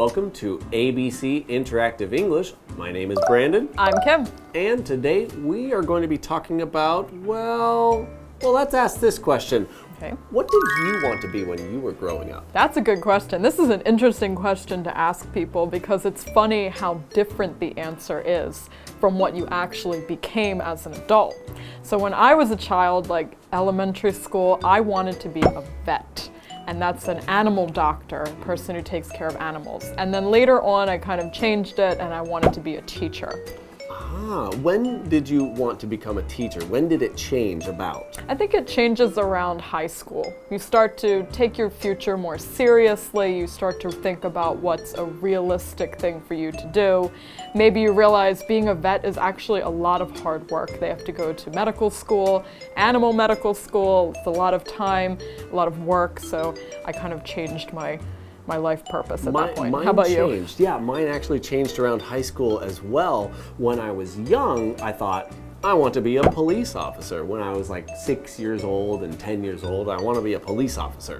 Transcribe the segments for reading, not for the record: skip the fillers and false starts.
welcome to ABC Interactive English. My name is Brandon. I'm Kim. And today we are going to be talking about, well, let's ask this question. Okay. What did you want to be when you were growing up? That's a good question. This is an interesting question to ask people because it's funny how different the answer is from what you actually became as an adult. So when I was a child, like elementary school, I wanted to be a vet. And that's an animal doctor, a person who takes care of animals. And then later on, I kind of changed it and I wanted to be a teacher. When did you want to become a teacher? When did it change about? I think it changes around high school. You start to take your future more seriously. You start to think about what's a realistic thing for you to do. Maybe you realize being a vet is actually a lot of hard work. They have to go to medical school, animal medical school. It's a lot of time, a lot of work. So I kind of changed my life purpose at that point. How about you? Yeah, mine actually changed around high school as well. When I was young, I thought, I want to be a police officer. When I was like 6 years old and 10 years old, I want to be a police officer.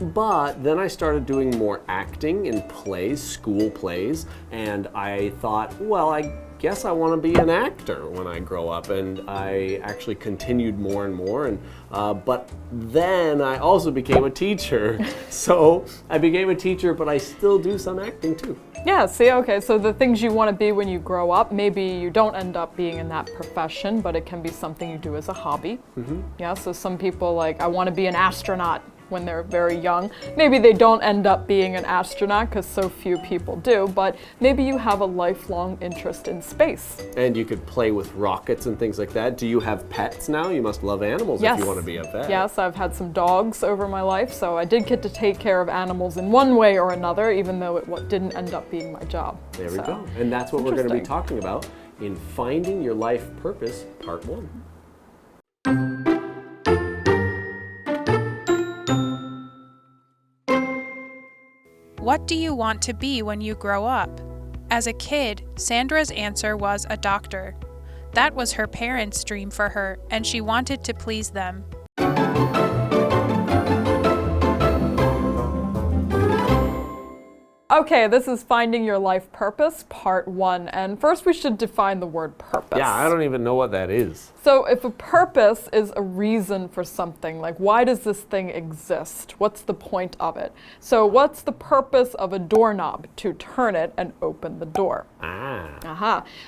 But then I started doing more acting in plays, school plays, and I thought, well, I guess I want to be an actor when I grow up, and I actually continued more and more, but then I also became a teacher. So I became a teacher, but I still do some acting too. Yeah, see, okay, so the things you want to be when you grow up, maybe you don't end up being in that profession, but it can be something you do as a hobby. Mm-hmm. Yeah, so some people like, I want to be an astronaut when they're very young. Maybe they don't end up being an astronaut because so few people do, but maybe you have a lifelong interest in space. And you could play with rockets and things like that. Do you have pets now? You must love animals if you want to be a vet. Yes, I've had some dogs over my life, so I did get to take care of animals in one way or another, even though it didn't end up being my job. There we go. And that's what we're going to be talking about in Finding Your Life Purpose, Part 1. What do you want to be when you grow up? As a kid, Sandra's answer was a doctor. That was her parents' dream for her, and she wanted to please them. Okay, this is Finding Your Life Purpose, Part 1. And first we should define the word purpose. Yeah, I don't even know what that is. So if a purpose is a reason for something, like why does this thing exist? What's the point of it? So what's the purpose of a doorknob? To turn it and open the door.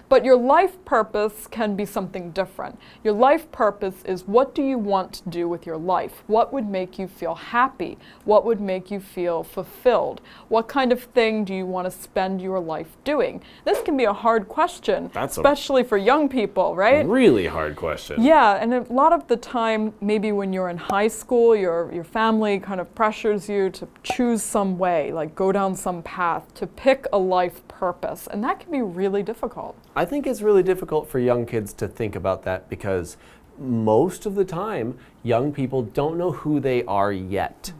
But your life purpose can be something different. Your life purpose is, what do you want to do with your life? What would make you feel happy? What would make you feel fulfilled? What kind of thing do you want to spend your life doing? This can be a hard question, especially for young people, right? Really hard question. Yeah, and a lot of the time, maybe when you're in high school, your family kind of pressures you to choose some way, like go down some path, to pick a life purpose, and that can be really difficult. I think it's really difficult for young kids to think about that because most of the time, young people don't know who they are yet.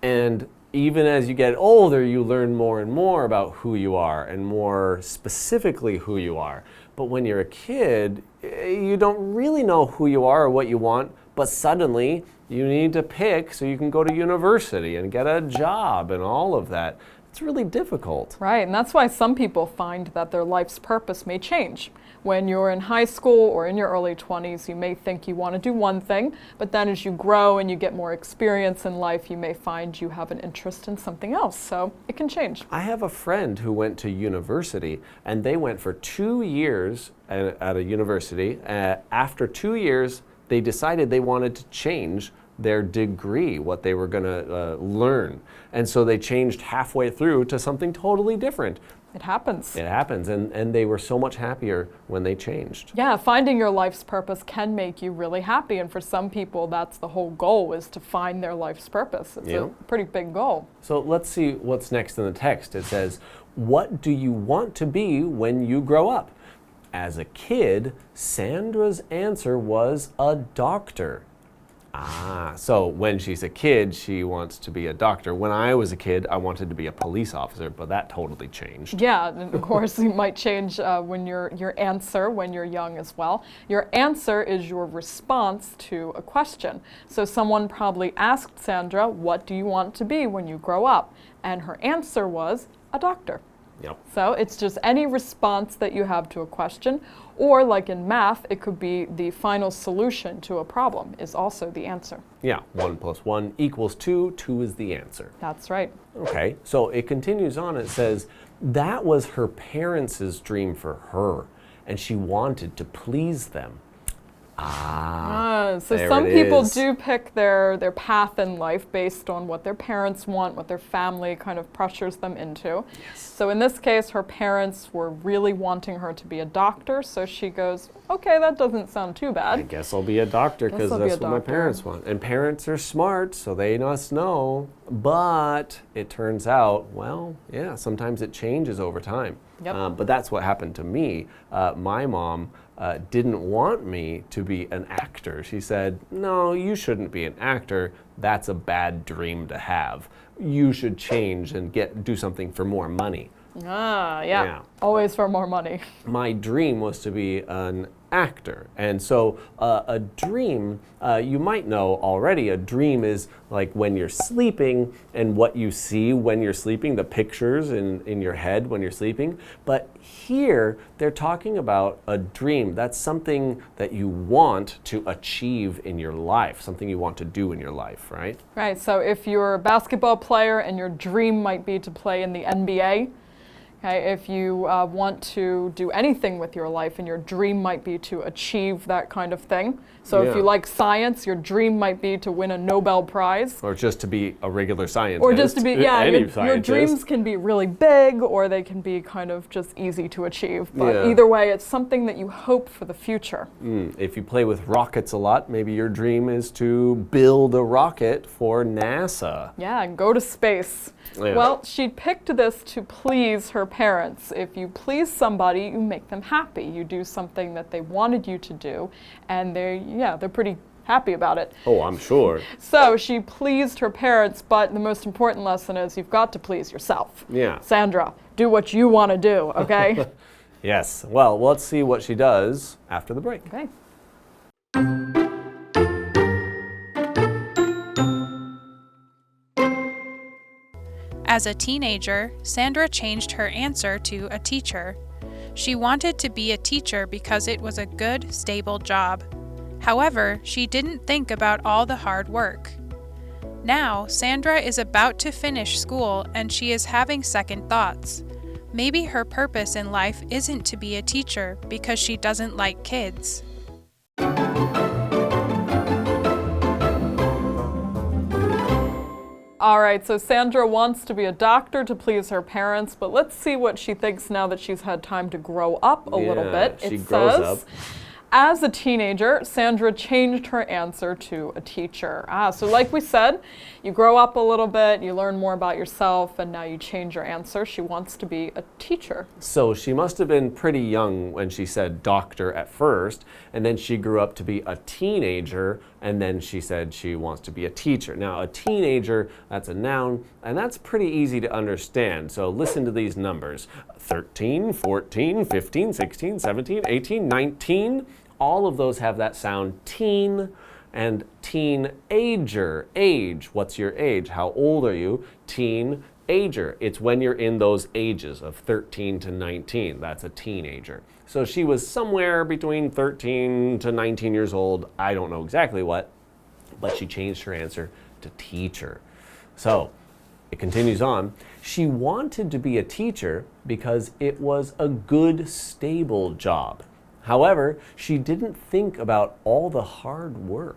And even as you get older, you learn more and more about who you are and more specifically who you are. But when you're a kid, you don't really know who you are or what you want, but suddenly you need to pick so you can go to university and get a job and all of that. It's really difficult. Right, and that's why some people find that their life's purpose may change. When you're in high school or in your early 20s, you may think you want to do one thing, but then as you grow and you get more experience in life, you may find you have an interest in something else. So it can change. I have a friend who went to university, and they went for 2 years at a university. After 2 years, they decided they wanted to change their degree, what they were going to learn. And so they changed halfway through to something totally different. It happens. It happens, and they were so much happier when they changed. Yeah, finding your life's purpose can make you really happy, and for some people, that's the whole goal, is to find their life's purpose. It's a pretty big goal. So let's see what's next in the text. It says, what do you want to be when you grow up? As a kid, Sandra's answer was a doctor. So when she's a kid, she wants to be a doctor. When I was a kid, I wanted to be a police officer, but that totally changed. Yeah, and of course, you might change when your answer when you're young as well. Your answer is your response to a question. So someone probably asked Sandra, what do you want to be when you grow up? And her answer was a doctor. Yep. So it's just any response that you have to a question, or like in math, it could be the final solution to a problem is also the answer. Yeah, 1 + 1 = 2. 2 is the answer. That's right. Okay, so it continues on. It says, that was her parents' dream for her, and she wanted to please them. So there some it people is. do pick their path in life based on what their parents want, what their family kind of pressures them into. Yes. So in this case, her parents were really wanting her to be a doctor, so she goes, okay, that doesn't sound too I bad. guess I'll be a doctor because Guess I'll be that's a what my doctor. parents want. And parents are smart, so they must know. But it turns out, well, yeah, sometimes it changes over time. Yep. But that's what happened to me. My mom didn't want me to be an actor. She said, no, you shouldn't be an actor. That's a bad dream to have. You should change and do something for more money. Yeah. Always for more money. My dream was to be an actor. And so a dream, you might know already, a dream is like when you're sleeping and what you see when you're sleeping, the pictures in your head when you're sleeping. But here, they're talking about a dream. That's something that you want to achieve in your life, something you want to do in your life, right? Right, so if you're a basketball player and your dream might be to play in the NBA, okay, if you want to do anything with your life and your dream might be to achieve that kind of thing. So if Yeah. you like science, your dream might be to win a Nobel Prize. Or just to be a regular scientist. Or just to be, yeah, Any your scientist. dreams can be really big or they can be kind of just easy to achieve. But Yeah. either way, it's something that you hope for the future. If you play with rockets a lot, maybe your dream is to build a rocket for NASA. Yeah, and go to space. Yeah. Well, she picked this to please her parents. If you please somebody, you make them happy. You do something that they wanted you to do, and they're pretty happy about it. Oh, I'm sure. So she pleased her parents, but the most important lesson is you've got to please yourself. Yeah. Sandra, do what you want to do, okay? Yes. Well, let's see what she does after the break. Okay. As a teenager, Sandra changed her answer to a teacher. She wanted to be a teacher because it was a good, stable job. However, she didn't think about all the hard work. Now, Sandra is about to finish school and she is having second thoughts. Maybe her purpose in life isn't to be a teacher because she doesn't like kids. All right, so Sandra wants to be a doctor to please her parents, but let's see what she thinks now that she's had time to grow up a little bit. She It grows says, up. as a teenager, Sandra changed her answer to a teacher. So like we said, you grow up a little bit, you learn more about yourself, and now you change your answer. She wants to be a teacher. So she must have been pretty young when she said doctor at first, and then she grew up to be a teenager, and then she said she wants to be a teacher. Now, a teenager, that's a noun, and that's pretty easy to understand. So listen to these numbers. 13, 14, 15, 16, 17, 18, 19. All of those have that sound teen. And teenager, age, what's your age? How old are you? Teenager, it's when you're in those ages of 13 to 19. That's a teenager. So she was somewhere between 13 to 19 years old. I don't know exactly what, but she changed her answer to teacher. So it continues on. She wanted to be a teacher because it was a good, stable job. However, she didn't think about all the hard work.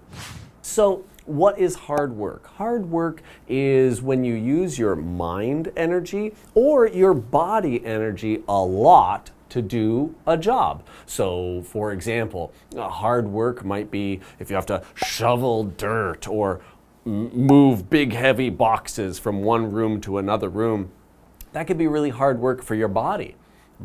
So, what is hard work? Hard work is when you use your mind energy or your body energy a lot to do a job. So, for example, hard work might be if you have to shovel dirt or move big heavy boxes from one room to another room. That could be really hard work for your body.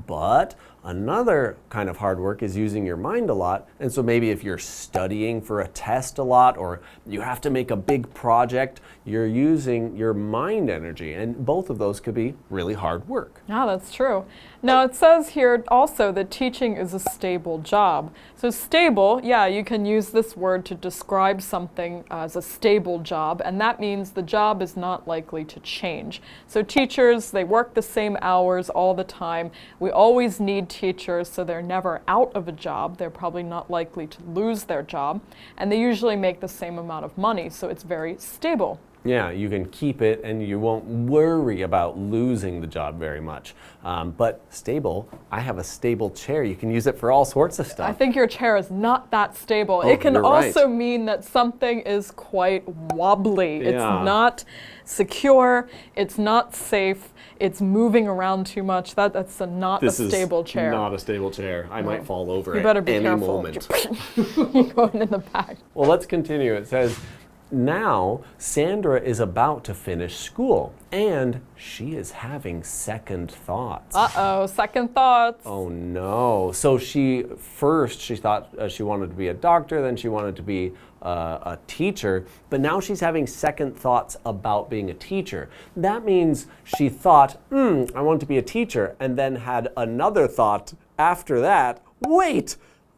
But Another kind of hard work is using your mind a lot. And so maybe if you're studying for a test a lot or you have to make a big project, you're using your mind energy. And both of those could be really hard work. Yeah, that's true. Now it says here also that teaching is a stable job. So stable, yeah, you can use this word to describe something as a stable job, and that means the job is not likely to change. So teachers, they work the same hours all the time. We always need teachers, so they're never out of a job. They're probably not likely to lose their job, and they usually make the same amount of money, so it's very stable. Yeah, you can keep it and you won't worry about losing the job very much. But stable, I have a stable chair. You can use it for all sorts of stuff. I think your chair is not that stable. Oh, it can you're also right. mean that something is quite wobbly. Yeah. It's not secure, it's not safe, it's moving around too much. That's not a stable chair. This is not a stable chair. I might fall over You better at be any careful. moment. You're going in the back. Well, let's continue. It says, now Sandra is about to finish school and she is having second thoughts. Uh-oh, second thoughts. Oh no. So she thought she wanted to be a doctor, then she wanted to be a teacher, but now she's having second thoughts about being a teacher. That means she thought, I want to be a teacher, and then had another thought after that, wait,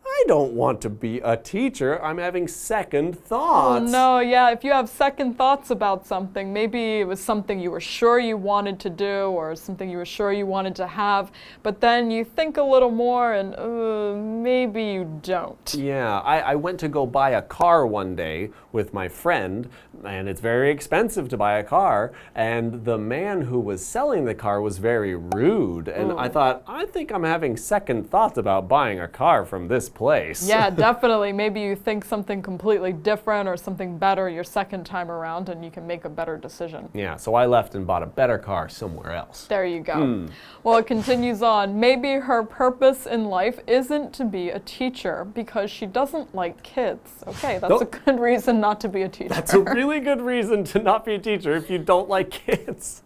I don't want to be a teacher. I'm having second thoughts. Oh no, yeah, if you have second thoughts about something, maybe it was something you were sure you wanted to do or something you were sure you wanted to have, but then you think a little more and maybe you don't. Yeah, I went to go buy a car one day with my friend, and it's very expensive to buy a car, and the man who was selling the car was very rude, and I thought, I think I'm having second thoughts about buying a car from this place. Yeah, definitely. Maybe you think something completely different or something better your second time around and you can make a better decision. Yeah, so I left and bought a better car somewhere else. There you go. Well, it continues on. Maybe her purpose in life isn't to be a teacher because she doesn't like kids. Okay, that's a good reason not to be a teacher. That's a really good reason to not be a teacher if you don't like kids.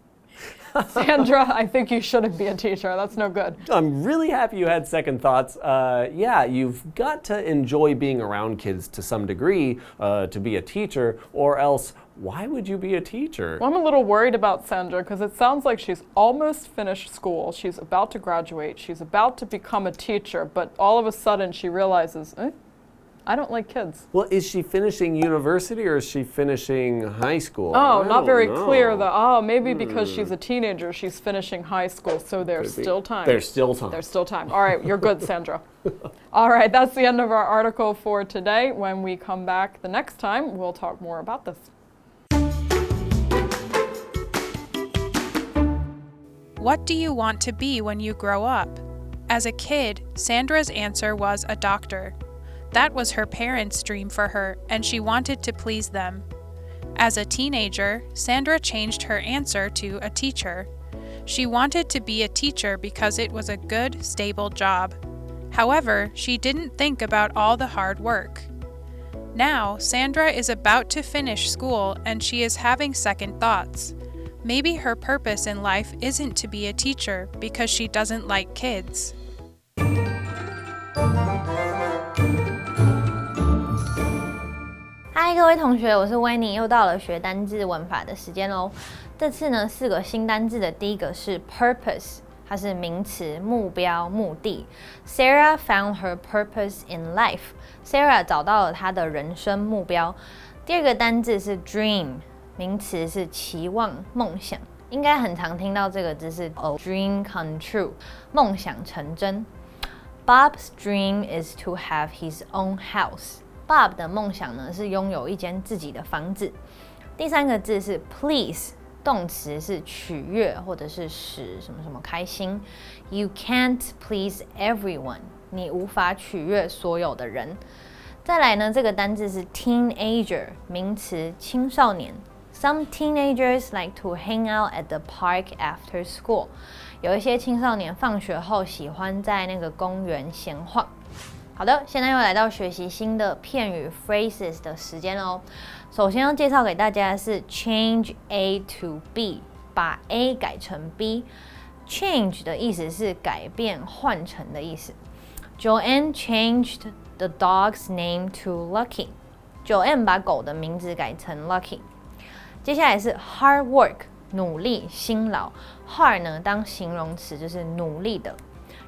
Sandra, I think you shouldn't be a teacher. That's no good. I'm really happy you had second thoughts. Yeah, you've got to enjoy being around kids to some degree to be a teacher, or else why would you be a teacher? Well, I'm a little worried about Sandra because it sounds like she's almost finished school. She's about to graduate. She's about to become a teacher, but all of a sudden she realizes, I don't like kids. Well, is she finishing university or is she finishing high school? Oh, not very clear though. Oh, maybe because she's a teenager, she's finishing high school, so there's still time. There's still time. There's still time. All right, you're good, Sandra. All right, that's the end of our article for today. When we come back the next time, we'll talk more about this. What do you want to be when you grow up? As a kid, Sandra's answer was a doctor. That was her parents' dream for her, and she wanted to please them. As a teenager, Sandra changed her answer to a teacher. She wanted to be a teacher because it was a good, stable job. However, she didn't think about all the hard work. Now, Sandra is about to finish school and she is having second thoughts. Maybe her purpose in life isn't to be a teacher because she doesn't like kids. Hi， 各位同学，我是维尼，又到了学单字文法的时间喽。这次呢，4个新单字的第一个是 purpose， 它是名词，目标、目的。Sarah found her purpose in life。Sarah 找到了她的人生目标。第二个单字是 dream， 名词是期望、梦想。应该很常听到这个字是 a dream come true， 梦想成真。Bob's dream is to have his own house。Bob 的梦想呢是拥有一间自己的房子。第三个字是 please， 动词是取悦或者是使什么什么开心。You can't please everyone， 你无法取悦所有的人。再来呢，这个单字是 teenager， 名词青少年。Some teenagers like to hang out at the park after school。有一些青少年放学后喜欢在那个公园闲晃。好的，现在又来到学习新的片语 phrases 的时间喽。首先要介绍给大家的是 change A to B， 把 A 改成 B。Change 的意思是改变、换成的意思。Joanne changed the dog's name to Lucky。Joanne 把狗的名字改成 Lucky。接下来是 hard work， 努力、辛劳。hard 呢当形容词就是努力的，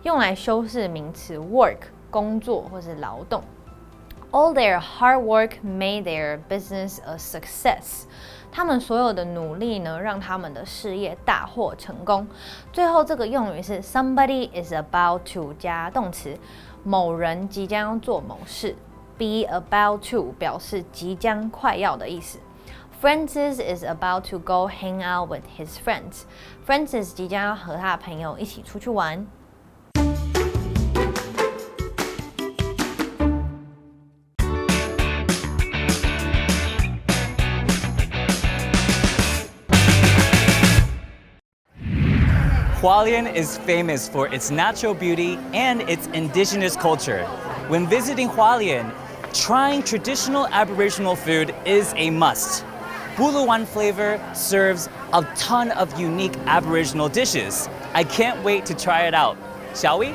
用来修饰名词 work， 工作或是劳动。All their hard work made their business a success。他们所有的努力呢，让他们的事业大获成功。最后这个用语是 somebody is about to 加动词，某人即将要做某事。Be about to 表示即将、快要的意思。Francis is about to go hang out with his friends. Francis 即将要和他的朋友一起出去玩。Hualien is famous for its natural beauty and its indigenous culture. When visiting Hualien, trying traditional Aboriginal food is a must. Bulowan Flavor serves a ton of unique Aboriginal dishes. I can't wait to try it out. Shall we?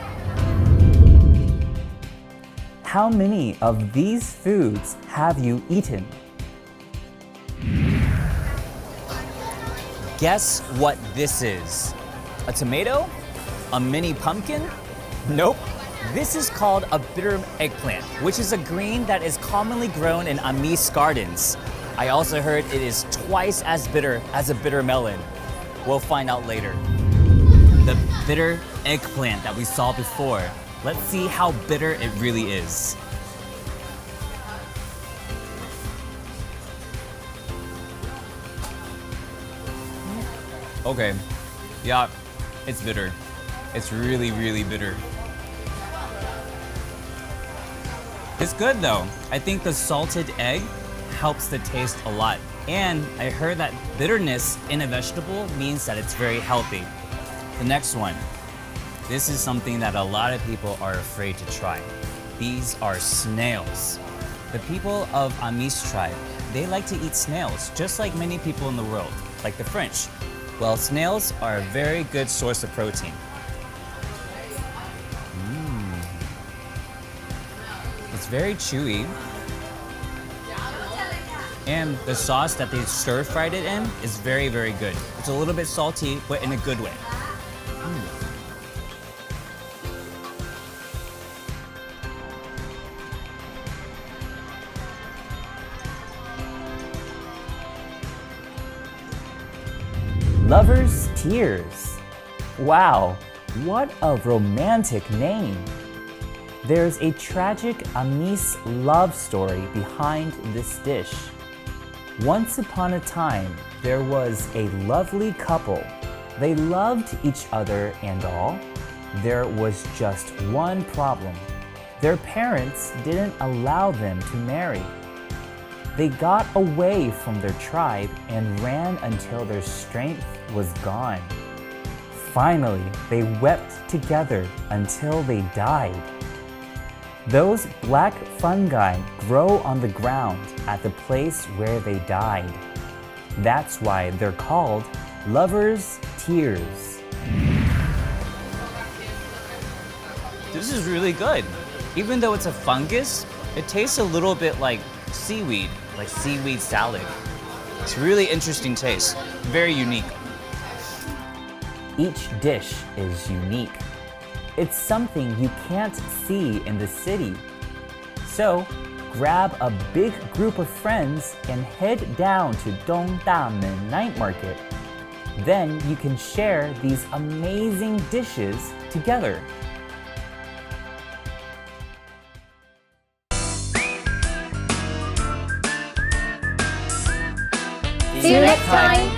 How many of these foods have you eaten? Guess what this is? A tomato? A mini pumpkin? Nope. This is called a bitter eggplant, which is a green that is commonly grown in Amis gardens. I also heard it is twice as bitter as a bitter melon. We'll find out later. The bitter eggplant that we saw before. Let's see how bitter it really is. Okay, yeah, it's bitter. It's really, really bitter. It's good though. I think the salted egg helps the taste a lot. And I heard that bitterness in a vegetable means that it's very healthy. The next one. This is something that a lot of people are afraid to try. These are snails. The people of Amis tribe, they like to eat snails, just like many people in the world, like the French. Well, snails are a very good source of protein. It's very chewy. And the sauce that they stir-fried it in is very, very good. It's a little bit salty, but in a good way. Lover's Tears. Wow, what a romantic name. There's a tragic Amis love story behind this dish. Once upon a time, there was a lovely couple. They loved each other and all. There was just one problem. Their parents didn't allow them to marry. They got away from their tribe and ran until their strength was gone. Finally, they wept together until they died. Those black fungi grow on the ground at the place where they died. That's why they're called Lover's Tears. This is really good. Even though it's a fungus, it tastes a little bit like seaweed salad. It's really interesting taste, very unique. Each dish is unique. It's something you can't see in the city. So, grab a big group of friends and head down to Dongdamen Night Market. Then you can share these amazing dishes together. See you next time!